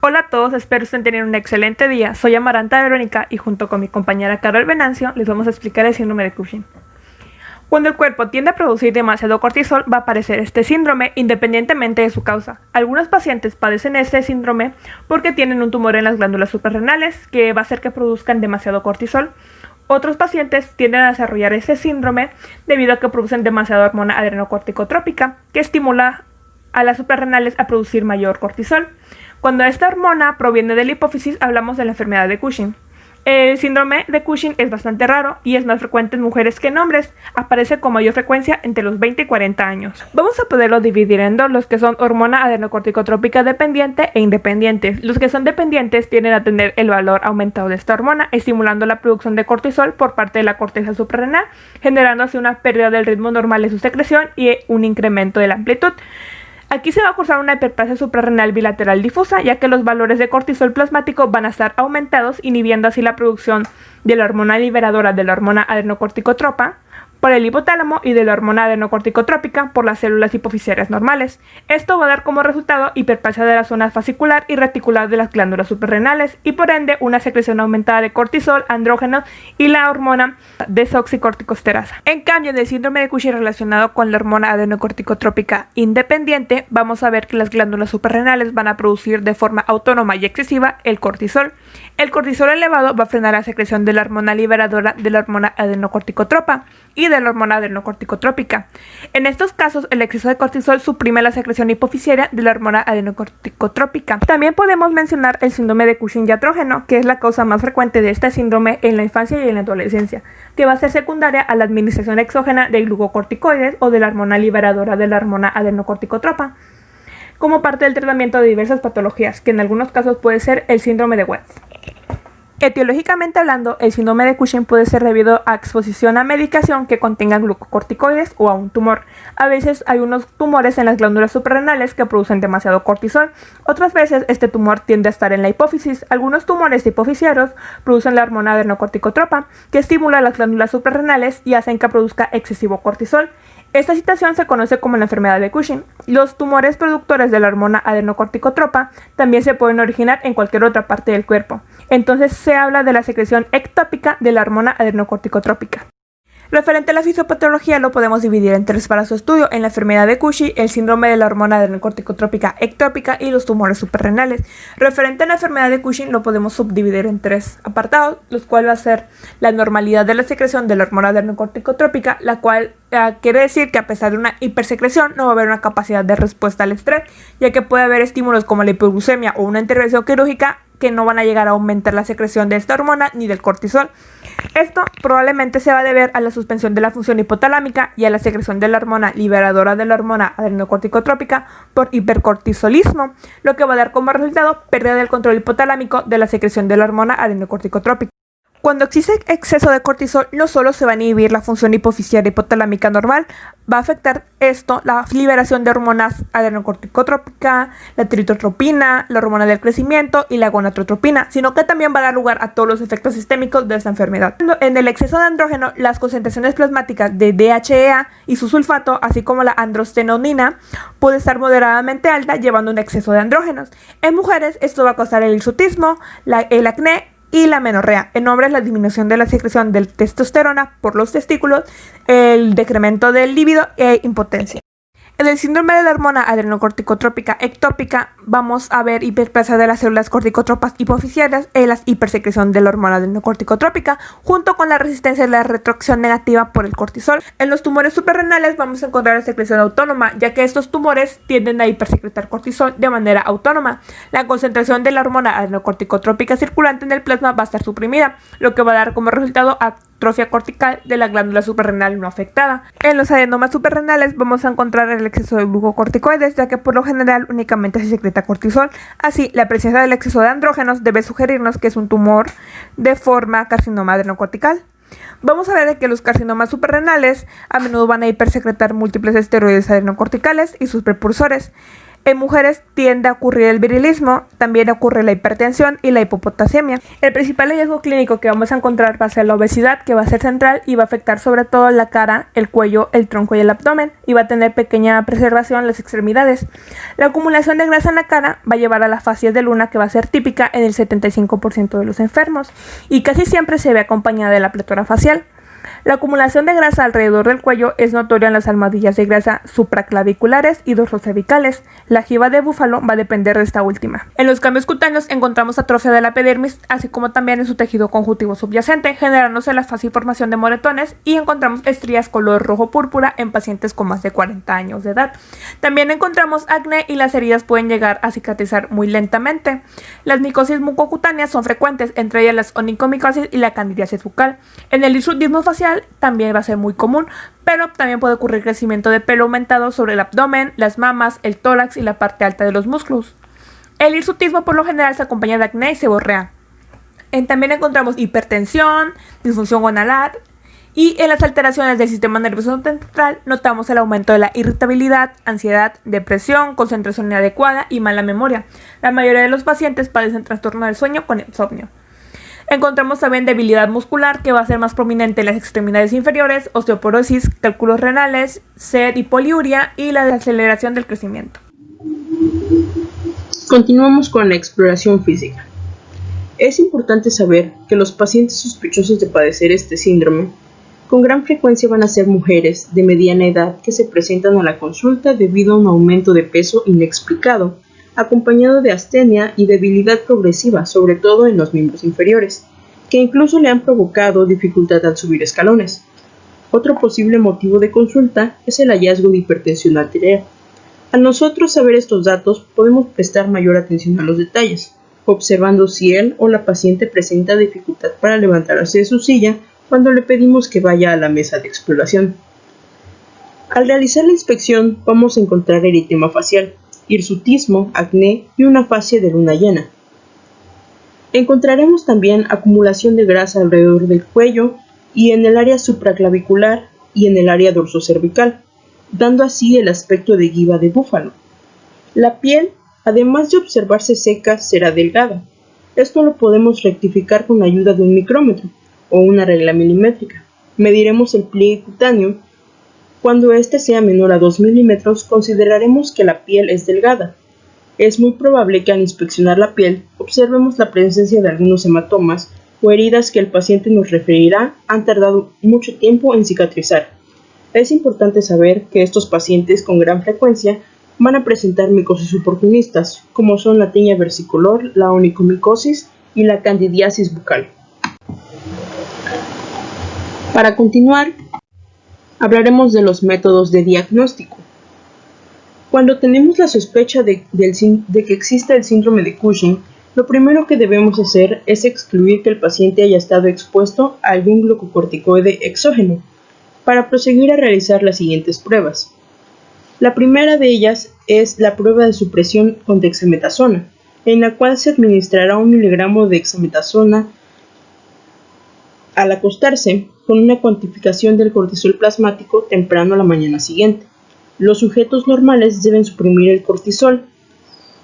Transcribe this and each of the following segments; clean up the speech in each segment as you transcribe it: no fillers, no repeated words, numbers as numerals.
Hola a todos, espero estén teniendo un excelente día. Soy Amaranta Verónica y junto con mi compañera Carol Venancio les vamos a explicar el síndrome de Cushing. Cuando el cuerpo tiende a producir demasiado cortisol, va a aparecer este síndrome independientemente de su causa. Algunos pacientes padecen este síndrome porque tienen un tumor en las glándulas suprarrenales que va a hacer que produzcan demasiado cortisol. Otros pacientes tienden a desarrollar este síndrome debido a que producen demasiada hormona adrenocorticotrópica que estimula a las suprarrenales a producir mayor cortisol. Cuando esta hormona proviene de la hipófisis, hablamos de la enfermedad de Cushing. El síndrome de Cushing es bastante raro y es más frecuente en mujeres que en hombres. Aparece con mayor frecuencia entre los 20 y 40 años. Vamos a poderlo dividir en dos, los que son hormona adrenocorticotrópica dependiente e independientes. Los que son dependientes tienden a tener el valor aumentado de esta hormona, estimulando la producción de cortisol por parte de la corteza suprarrenal, generando así una pérdida del ritmo normal de su secreción y un incremento de la amplitud. Aquí se va a cursar una hiperplasia suprarrenal bilateral difusa, ya que los valores de cortisol plasmático van a estar aumentados, inhibiendo así la producción de la hormona liberadora de la hormona adrenocorticotropa por el hipotálamo y de la hormona adrenocorticotrópica por las células hipofisiarias normales. Esto va a dar como resultado hiperplasia de la zona fascicular y reticular de las glándulas suprarrenales y por ende una secreción aumentada de cortisol, andrógeno y la hormona desoxicorticosterasa. En cambio, en el síndrome de Cushing relacionado con la hormona adrenocorticotrópica independiente, vamos a ver que las glándulas suprarrenales van a producir de forma autónoma y excesiva el cortisol. El cortisol elevado va a frenar la secreción de la hormona liberadora de la hormona adrenocorticotropa y de la hormona adrenocorticotrópica. En estos casos, el exceso de cortisol suprime la secreción hipofisiaria de la hormona adrenocorticotrópica. También podemos mencionar el síndrome de Cushing diatrógeno, que es la causa más frecuente de este síndrome en la infancia y en la adolescencia, que va a ser secundaria a la administración exógena de glucocorticoides o de la hormona liberadora de la hormona adrenocorticotropa, como parte del tratamiento de diversas patologías, que en algunos casos puede ser el síndrome de West. Etiológicamente hablando, el síndrome de Cushing puede ser debido a exposición a medicación que contenga glucocorticoides o a un tumor. A veces hay unos tumores en las glándulas suprarrenales que producen demasiado cortisol. Otras veces este tumor tiende a estar en la hipófisis. Algunos tumores hipofisiarios producen la hormona adrenocorticotropa que estimula las glándulas suprarrenales y hacen que produzca excesivo cortisol. Esta situación se conoce como la enfermedad de Cushing. Los tumores productores de la hormona adrenocorticotropa también se pueden originar en cualquier otra parte del cuerpo. Entonces se habla de la secreción ectópica de la hormona adrenocorticotrópica. Referente a la fisiopatología lo podemos dividir en tres para su estudio: en la enfermedad de Cushing, el síndrome de la hormona adrenocorticotrópica ectópica y los tumores suprarrenales. Referente a la enfermedad de Cushing lo podemos subdividir en tres apartados, los cuales va a ser la normalidad de la secreción de la hormona adrenocorticotrópica, la cual quiere decir que a pesar de una hipersecreción no va a haber una capacidad de respuesta al estrés, ya que puede haber estímulos como la hipoglucemia o una intervención quirúrgica que no van a llegar a aumentar la secreción de esta hormona ni del cortisol. Esto probablemente se va a deber a la suspensión de la función hipotalámica y a la secreción de la hormona liberadora de la hormona adrenocorticotrópica por hipercortisolismo, lo que va a dar como resultado pérdida del control hipotalámico de la secreción de la hormona adrenocorticotrópica. Cuando existe exceso de cortisol, no solo se va a inhibir la función hipofisiaria hipotalámica normal, va a afectar esto la liberación de hormonas adrenocorticotrópica, la tritotropina, la hormona del crecimiento y la gonadotropina, sino que también va a dar lugar a todos los efectos sistémicos de esta enfermedad. En el exceso de andrógeno, las concentraciones plasmáticas de DHEA y su sulfato, así como la androstenonina, puede estar moderadamente alta, llevando un exceso de andrógenos. En mujeres, esto va a causar el hirsutismo, el acné y la menorrea. En hombres, la disminución de la secreción de testosterona por los testículos, el decremento del líbido e impotencia. En el síndrome de la hormona adrenocorticotrópica ectópica vamos a ver hiperplasia de las células corticotropas hipofisiarias y la hipersecreción de la hormona adrenocorticotrópica junto con la resistencia de la retroacción negativa por el cortisol. En los tumores suprarrenales vamos a encontrar la secreción autónoma, ya que estos tumores tienden a hipersecretar cortisol de manera autónoma. La concentración de la hormona adrenocorticotrópica circulante en el plasma va a estar suprimida, lo que va a dar como resultado atrofia cortical de la glándula suprarrenal no afectada. En los adenomas suprarrenales vamos a encontrar el exceso de glucocorticoides, ya que por lo general únicamente se secreta cortisol. Así, la presencia del exceso de andrógenos debe sugerirnos que es un tumor de forma carcinoma adrenocortical. Vamos a ver que los carcinomas suprarrenales a menudo van a hipersecretar múltiples esteroides adrenocorticales y sus precursores. En mujeres tiende a ocurrir el virilismo, también ocurre la hipertensión y la hipopotasemia. El principal hallazgo clínico que vamos a encontrar va a ser la obesidad, que va a ser central y va a afectar sobre todo la cara, el cuello, el tronco y el abdomen, y va a tener pequeña preservación en las extremidades. La acumulación de grasa en la cara va a llevar a la fascia de luna, que va a ser típica en el 75% de los enfermos, y casi siempre se ve acompañada de la pletora facial. La acumulación de grasa alrededor del cuello es notoria en las almohadillas de grasa supraclaviculares y dorsocervicales. La jiba de búfalo va a depender de esta última. En los cambios cutáneos encontramos atrofia de la epidermis, así como también en su tejido conjuntivo subyacente, generándose la fácil formación de moretones, y encontramos estrías color rojo púrpura en pacientes con más de 40 años de edad. También encontramos acné y las heridas pueden llegar a cicatrizar muy lentamente. Las micosis mucocutáneas son frecuentes, entre ellas las onicomicosis y la candidiasis bucal. En el hirsutismo facial también va a ser muy común, pero también puede ocurrir crecimiento de pelo aumentado sobre el abdomen, las mamas, el tórax y la parte alta de los músculos. El hirsutismo por lo general se acompaña de acné y seborrea. También encontramos hipertensión, disfunción gonalar, y en las alteraciones del sistema nervioso central notamos el aumento de la irritabilidad, ansiedad, depresión, concentración inadecuada y mala memoria. La mayoría de los pacientes padecen trastorno del sueño con insomnio. Encontramos también debilidad muscular, que va a ser más prominente en las extremidades inferiores, osteoporosis, cálculos renales, sed y poliuria, y la desaceleración del crecimiento. Continuamos con la exploración física. Es importante saber que los pacientes sospechosos de padecer este síndrome con gran frecuencia van a ser mujeres de mediana edad que se presentan a la consulta debido a un aumento de peso inexplicado, acompañado de astenia y debilidad progresiva, sobre todo en los miembros inferiores, que incluso le han provocado dificultad al subir escalones. Otro posible motivo de consulta es el hallazgo de hipertensión arterial. Al nosotros saber estos datos, podemos prestar mayor atención a los detalles, observando si él o la paciente presenta dificultad para levantarse de su silla cuando le pedimos que vaya a la mesa de exploración. Al realizar la inspección, vamos a encontrar eritema facial, hirsutismo, acné y una fascia de luna llena. Encontraremos también acumulación de grasa alrededor del cuello y en el área supraclavicular y en el área dorsocervical, dando así el aspecto de giba de búfalo. La piel, además de observarse seca, será delgada. Esto lo podemos rectificar con la ayuda de un micrómetro o una regla milimétrica. Mediremos el pliegue cutáneo. Cuando este sea menor a 2 milímetros, consideraremos que la piel es delgada. Es muy probable que al inspeccionar la piel observemos la presencia de algunos hematomas o heridas que el paciente nos referirá han tardado mucho tiempo en cicatrizar. Es importante saber que estos pacientes con gran frecuencia van a presentar micosis oportunistas, como son la tiña versicolor, la onicomicosis y la candidiasis bucal. Para continuar, hablaremos de los métodos de diagnóstico. Cuando tenemos la sospecha de que exista el síndrome de Cushing, lo primero que debemos hacer es excluir que el paciente haya estado expuesto a algún glucocorticoide exógeno, para proseguir a realizar las siguientes pruebas. La primera de ellas es la prueba de supresión con dexametasona, en la cual se administrará 1 miligramo de dexametasona al acostarse, con una cuantificación del cortisol plasmático temprano a la mañana siguiente. Los sujetos normales deben suprimir el cortisol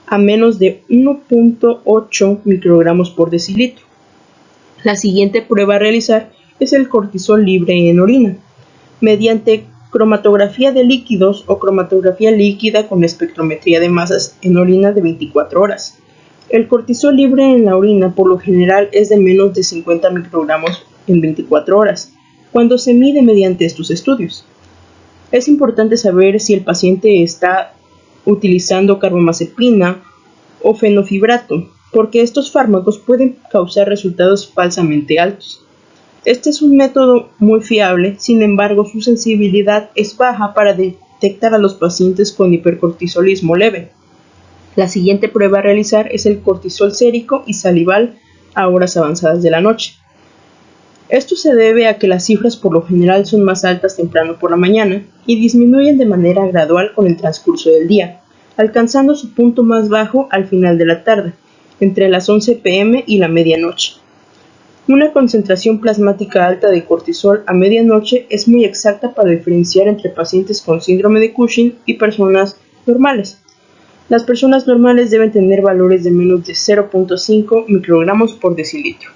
a menos de 1.8 microgramos por decilitro. La siguiente prueba a realizar es el cortisol libre en orina, mediante cromatografía de líquidos o cromatografía líquida con espectrometría de masas en orina de 24 horas. El cortisol libre en la orina por lo general es de menos de 50 microgramos en 24 horas, cuando se mide mediante estos estudios. Es importante saber si el paciente está utilizando carbamazepina o fenofibrato, porque estos fármacos pueden causar resultados falsamente altos. Este es un método muy fiable, sin embargo su sensibilidad es baja para detectar a los pacientes con hipercortisolismo leve. La siguiente prueba a realizar es el cortisol sérico y salival a horas avanzadas de la noche. Esto se debe a que las cifras por lo general son más altas temprano por la mañana y disminuyen de manera gradual con el transcurso del día, alcanzando su punto más bajo al final de la tarde, entre las 11 p.m. y la medianoche. Una concentración plasmática alta de cortisol a medianoche es muy exacta para diferenciar entre pacientes con síndrome de Cushing y personas normales. Las personas normales deben tener valores de menos de 0.5 microgramos por decilitro.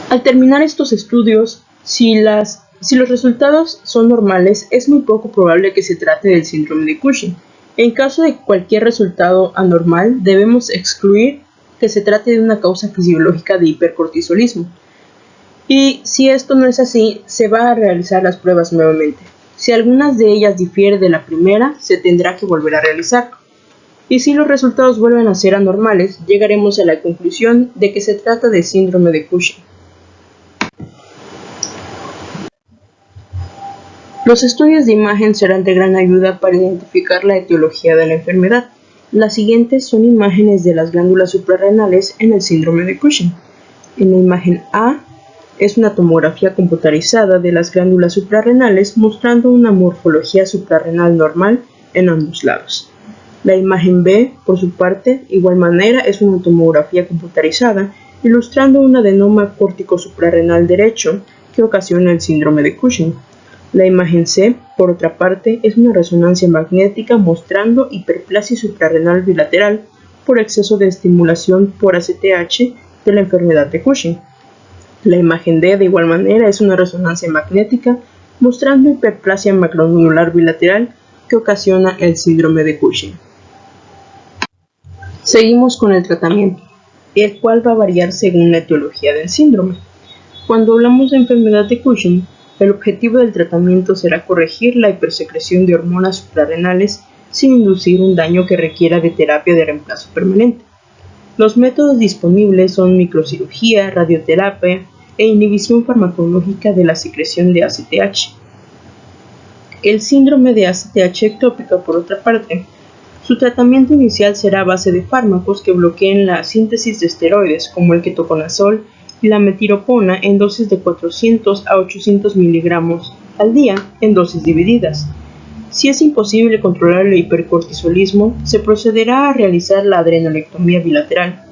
Al terminar estos estudios, si los resultados son normales, es muy poco probable que se trate del síndrome de Cushing. En caso de cualquier resultado anormal, debemos excluir que se trate de una causa fisiológica de hipercortisolismo. Y si esto no es así, se va a realizar las pruebas nuevamente. Si algunas de ellas difieren de la primera, se tendrá que volver a realizar. Y si los resultados vuelven a ser anormales, llegaremos a la conclusión de que se trata de síndrome de Cushing. Los estudios de imagen serán de gran ayuda para identificar la etiología de la enfermedad. Las siguientes son imágenes de las glándulas suprarrenales en el síndrome de Cushing. En la imagen A es una tomografía computarizada de las glándulas suprarrenales mostrando una morfología suprarrenal normal en ambos lados. La imagen B, por su parte, igual manera es una tomografía computarizada ilustrando un adenoma córtico suprarrenal derecho que ocasiona el síndrome de Cushing. La imagen C, por otra parte, es una resonancia magnética mostrando hiperplasia suprarrenal bilateral por exceso de estimulación por ACTH de la enfermedad de Cushing. La imagen D, de igual manera, es una resonancia magnética mostrando hiperplasia macronodular bilateral que ocasiona el síndrome de Cushing. Seguimos con el tratamiento, el cual va a variar según la etiología del síndrome. Cuando hablamos de enfermedad de Cushing, el objetivo del tratamiento será corregir la hipersecreción de hormonas suprarrenales sin inducir un daño que requiera de terapia de reemplazo permanente. Los métodos disponibles son microcirugía, radioterapia e inhibición farmacológica de la secreción de ACTH. El síndrome de ACTH ectópica, por otra parte, su tratamiento inicial será a base de fármacos que bloqueen la síntesis de esteroides como el ketoconazol y la metiropona en dosis de 400 a 800 miligramos al día en dosis divididas. Si es imposible controlar el hipercortisolismo, se procederá a realizar la adrenolectomía bilateral.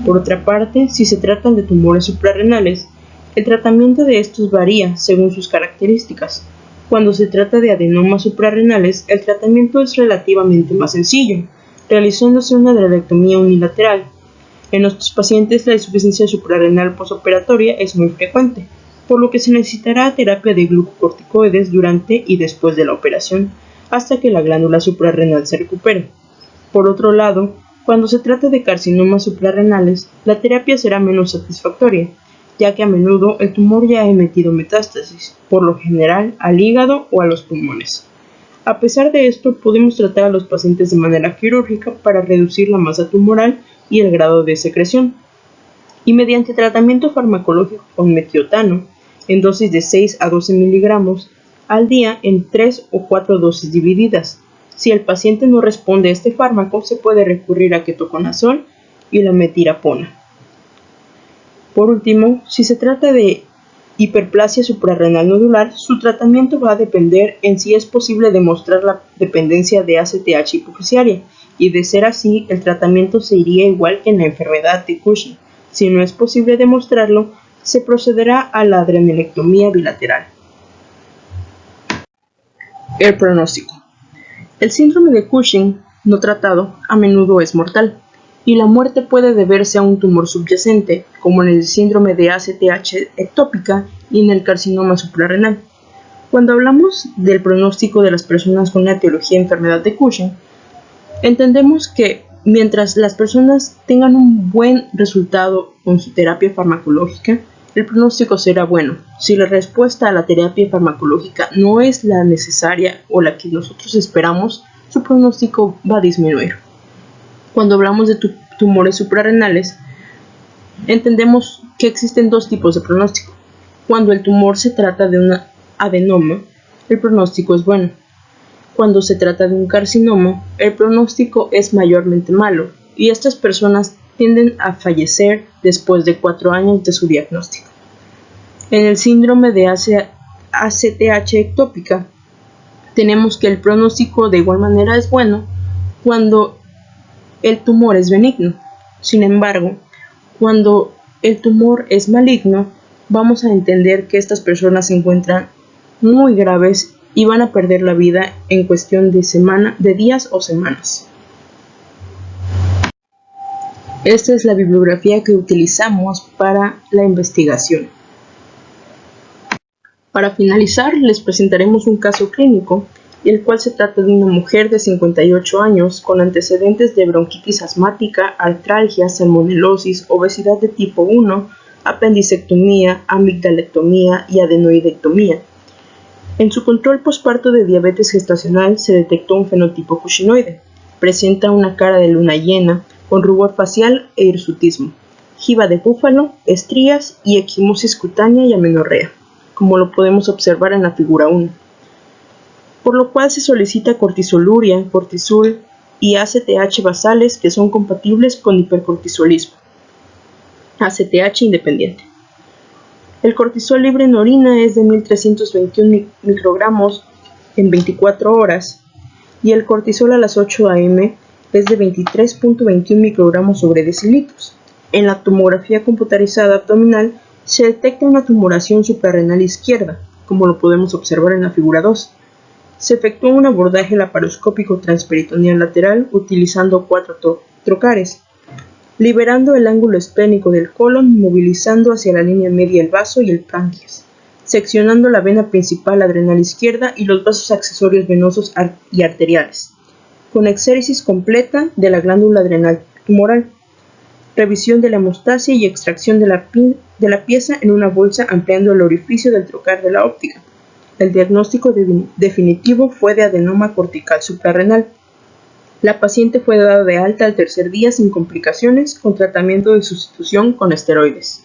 Por otra parte, si se tratan de tumores suprarrenales, el tratamiento de estos varía según sus características. Cuando se trata de adenomas suprarrenales, el tratamiento es relativamente más sencillo, realizándose una adrenolectomía unilateral. En nuestros pacientes la insuficiencia suprarrenal postoperatoria es muy frecuente, por lo que se necesitará terapia de glucocorticoides durante y después de la operación, hasta que la glándula suprarrenal se recupere. Por otro lado, cuando se trata de carcinomas suprarrenales, la terapia será menos satisfactoria, ya que a menudo el tumor ya ha emitido metástasis, por lo general al hígado o a los pulmones. A pesar de esto, podemos tratar a los pacientes de manera quirúrgica para reducir la masa tumoral y el grado de secreción, y mediante tratamiento farmacológico con metiotano en dosis de 6 a 12 miligramos al día en 3 o 4 dosis divididas. Si el paciente no responde a este fármaco, se puede recurrir a ketoconazol y la metirapona. Por último, si se trata de hiperplasia suprarrenal nodular, su tratamiento va a depender en si es posible demostrar la dependencia de ACTH hipofisiaria, y de ser así, el tratamiento se iría igual que en la enfermedad de Cushing. Si no es posible demostrarlo, se procederá a la adrenolectomía bilateral. El pronóstico. El síndrome de Cushing no tratado a menudo es mortal, y la muerte puede deberse a un tumor subyacente, como en el síndrome de ACTH ectópica y en el carcinoma suprarrenal. Cuando hablamos del pronóstico de las personas con la etiología de enfermedad de Cushing, entendemos que mientras las personas tengan un buen resultado con su terapia farmacológica, el pronóstico será bueno. Si la respuesta a la terapia farmacológica no es la necesaria o la que nosotros esperamos, su pronóstico va a disminuir. Cuando hablamos de tumores suprarrenales, entendemos que existen dos tipos de pronóstico. Cuando el tumor se trata de un adenoma, el pronóstico es bueno. Cuando se trata de un carcinoma, el pronóstico es mayormente malo, y estas personas tienden a fallecer después de 4 años de su diagnóstico. En el síndrome de ACTH ectópica, tenemos que el pronóstico de igual manera es bueno cuando el tumor es benigno. Sin embargo, cuando el tumor es maligno, vamos a entender que estas personas se encuentran muy graves y van a perder la vida en cuestión de días o semanas. Esta es la bibliografía que utilizamos para la investigación. Para finalizar, les presentaremos un caso clínico, el cual se trata de una mujer de 58 años con antecedentes de bronquitis asmática, artralgia, salmonelosis, obesidad de tipo 1, apendicectomía, amigdalectomía y adenoidectomía. En su control posparto de diabetes gestacional se detectó un fenotipo cushinoide. Presenta una cara de luna llena, con rubor facial e hirsutismo, jiba de búfalo, estrías y equimosis cutánea y amenorrea, como lo podemos observar en la figura 1. Por lo cual se solicita cortisoluria, cortisol y ACTH basales que son compatibles con hipercortisolismo. ACTH independiente. El cortisol libre en orina es de 1321 microgramos en 24 horas y el cortisol a las 8 am es de 23.21 microgramos sobre decilitros. En la tomografía computarizada abdominal se detecta una tumoración suprarrenal izquierda, como lo podemos observar en la figura 2. Se efectuó un abordaje laparoscópico transperitoneal lateral utilizando 4 trocares, liberando el ángulo esplénico del colon, movilizando hacia la línea media el vaso y el branquias, seccionando la vena principal adrenal izquierda y los vasos accesorios venosos y arteriales, con exéresis completa de la glándula adrenal tumoral, revisión de la hemostasia y extracción de la pieza en una bolsa ampliando el orificio del trocar de la óptica. El diagnóstico definitivo fue de adenoma cortical suprarrenal. La paciente fue dada de alta al tercer día sin complicaciones con tratamiento de sustitución con esteroides.